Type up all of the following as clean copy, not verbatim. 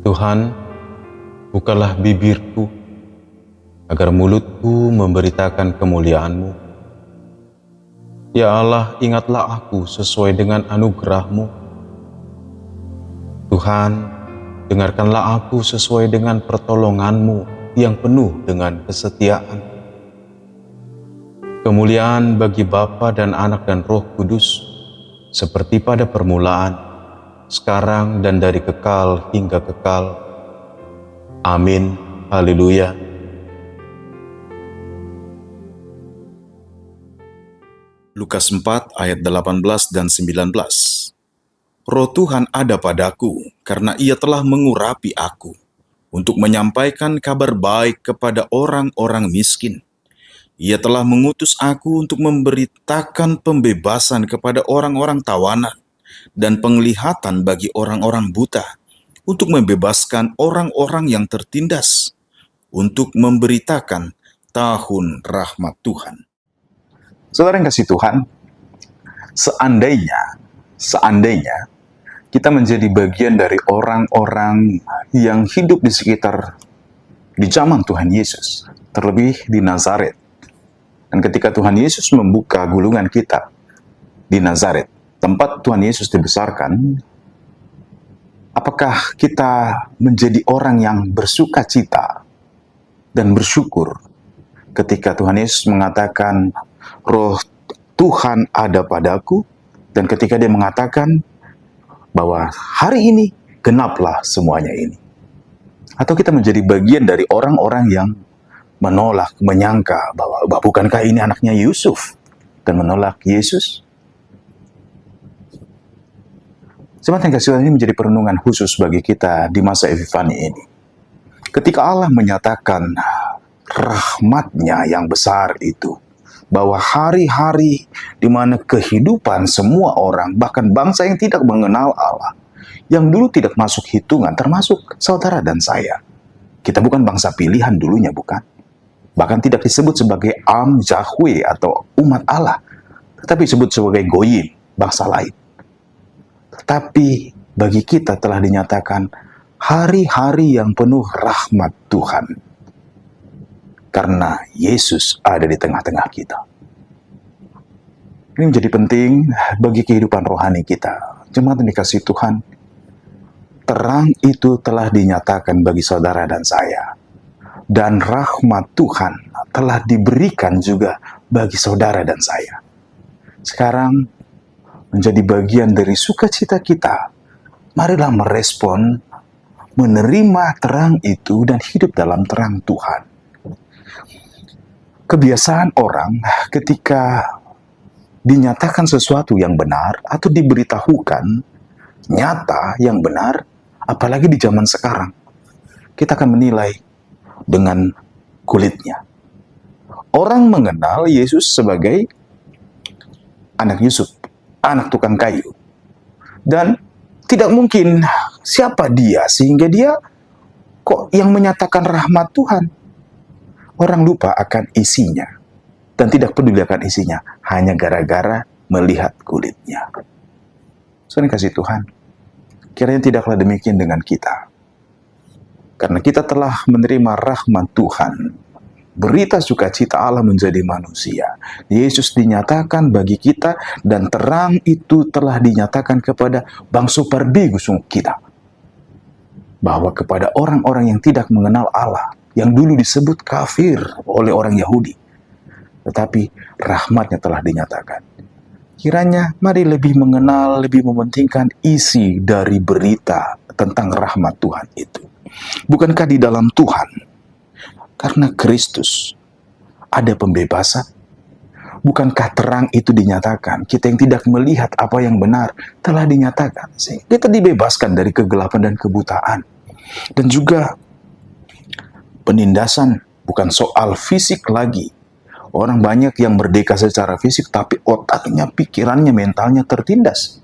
Tuhan, bukalah bibirku, agar mulutku memberitakan kemuliaan-Mu. Ya Allah, ingatlah aku sesuai dengan anugerah-Mu. Tuhan, dengarkanlah aku sesuai dengan pertolongan-Mu yang penuh dengan kesetiaan. Kemuliaan bagi Bapa dan Anak dan Roh Kudus, seperti pada permulaan, sekarang dan dari kekal hingga kekal. Amin. Haleluya. Lukas 4 ayat 18 dan 19. Roh Tuhan ada padaku, karena Ia telah mengurapi aku, untuk menyampaikan kabar baik kepada orang-orang miskin. Ia telah mengutus aku untuk memberitakan pembebasan kepada orang-orang tawanan, dan penglihatan bagi orang-orang buta, untuk membebaskan orang-orang yang tertindas, untuk memberitakan tahun rahmat Tuhan. Saudara yang kasih Tuhan, seandainya kita menjadi bagian dari orang-orang yang hidup di sekitar di zaman Tuhan Yesus, terlebih di Nazaret. Dan ketika Tuhan Yesus membuka gulungan kita di Nazaret, tempat Tuhan Yesus dibesarkan, apakah kita menjadi orang yang bersuka cita dan bersyukur ketika Tuhan Yesus mengatakan, Roh Tuhan ada padaku, dan ketika Dia mengatakan bahwa hari ini genaplah semuanya ini? Atau kita menjadi bagian dari orang-orang yang menolak, menyangka bahwa bukankah ini anaknya Yusuf, dan menolak Yesus? Jemaat yang kasih Tuhan, ini menjadi perenungan khusus bagi kita di masa Epifani ini. Ketika Allah menyatakan rahmat-Nya yang besar itu, bahwa hari-hari di mana kehidupan semua orang, bahkan bangsa yang tidak mengenal Allah, yang dulu tidak masuk hitungan, termasuk saudara dan saya. Kita bukan bangsa pilihan dulunya, bukan. Bahkan tidak disebut sebagai Am Yahweh atau umat Allah, tetapi disebut sebagai Goyim, bangsa lain. Tetapi bagi kita telah dinyatakan hari-hari yang penuh rahmat Tuhan, karena Yesus ada di tengah-tengah kita. Ini menjadi penting bagi kehidupan rohani kita. Jemaat yang dikasihi Tuhan, terang itu telah dinyatakan bagi saudara dan saya. Dan rahmat Tuhan telah diberikan juga bagi saudara dan saya. Sekarang menjadi bagian dari sukacita kita, marilah merespon, menerima terang itu dan hidup dalam terang Tuhan. Kebiasaan orang ketika dinyatakan sesuatu yang benar atau diberitahukan nyata yang benar, apalagi di zaman sekarang, kita akan menilai dengan kulitnya. Orang mengenal Yesus sebagai anak Yusuf, anak tukang kayu. Dan tidak mungkin siapa dia sehingga dia kok yang menyatakan rahmat Tuhan. Orang lupa akan isinya dan tidak peduli akan isinya hanya gara-gara melihat kulitnya. Saudara kasih Tuhan, kiranya tidaklah demikian dengan kita. Karena kita telah menerima rahmat Tuhan, berita sukacita Allah menjadi manusia. Yesus dinyatakan bagi kita dan terang itu telah dinyatakan kepada bangsa pardigus kita. Bahwa kepada orang-orang yang tidak mengenal Allah, yang dulu disebut kafir oleh orang Yahudi, tetapi rahmat-Nya telah dinyatakan. Kiranya mari lebih mengenal, lebih mementingkan isi dari berita tentang rahmat Tuhan itu. Bukankah di dalam Tuhan, karena Kristus, ada pembebasan? Bukankah terang itu dinyatakan? Kita yang tidak melihat apa yang benar telah dinyatakan. Kita dibebaskan dari kegelapan dan kebutaan. Dan juga penindasan bukan soal fisik lagi. Orang banyak yang merdeka secara fisik, tapi otaknya, pikirannya, mentalnya tertindas.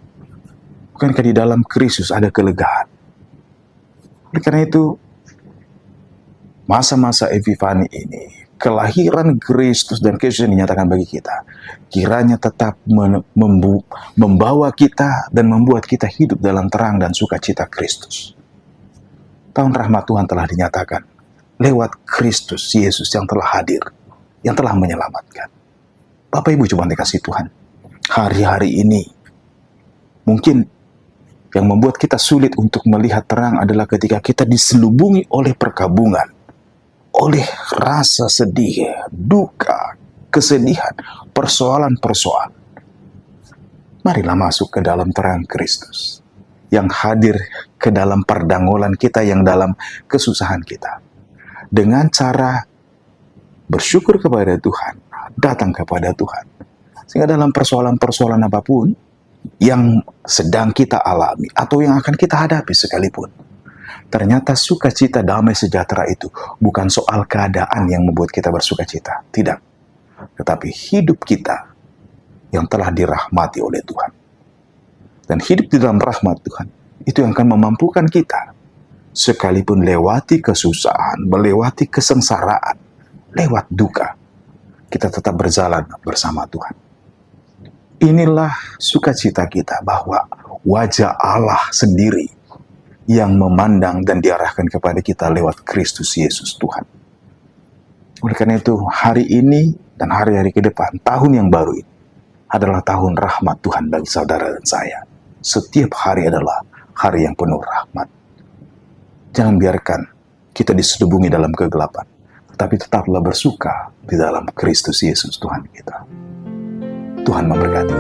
Bukankah di dalam Kristus ada kelegaan? Oleh karena itu, masa-masa Epifani ini, kelahiran Kristus dan Kristus yang dinyatakan bagi kita, kiranya tetap membawa kita dan membuat kita hidup dalam terang dan sukacita Kristus. Tahun rahmat Tuhan telah dinyatakan lewat Kristus Yesus yang telah hadir, yang telah menyelamatkan. Bapak Ibu jemaat dikasihi Tuhan, hari-hari ini mungkin yang membuat kita sulit untuk melihat terang adalah ketika kita diselubungi oleh perkabungan, oleh rasa sedih, duka, kesedihan, persoalan-persoalan. Marilah masuk ke dalam terang Kristus yang hadir ke dalam perdangolan kita, yang dalam kesusahan kita. Dengan cara bersyukur kepada Tuhan, datang kepada Tuhan. Sehingga dalam persoalan-persoalan apapun yang sedang kita alami atau yang akan kita hadapi sekalipun, ternyata sukacita, damai sejahtera itu bukan soal keadaan yang membuat kita bersukacita. Tidak. Tetapi hidup kita yang telah dirahmati oleh Tuhan. Dan hidup di dalam rahmat Tuhan, itu yang akan memampukan kita, sekalipun lewati kesusahan, melewati kesengsaraan, lewat duka, kita tetap berjalan bersama Tuhan. Inilah sukacita kita, bahwa wajah Allah sendiri yang memandang dan diarahkan kepada kita lewat Kristus Yesus Tuhan. Oleh karena itu, hari ini dan hari-hari ke depan, tahun yang baru ini adalah tahun rahmat Tuhan bagi saudara dan saya. Setiap hari adalah hari yang penuh rahmat. Jangan biarkan kita diselubungi dalam kegelapan, tetapi tetaplah bersuka di dalam Kristus Yesus Tuhan kita. Tuhan memberkati.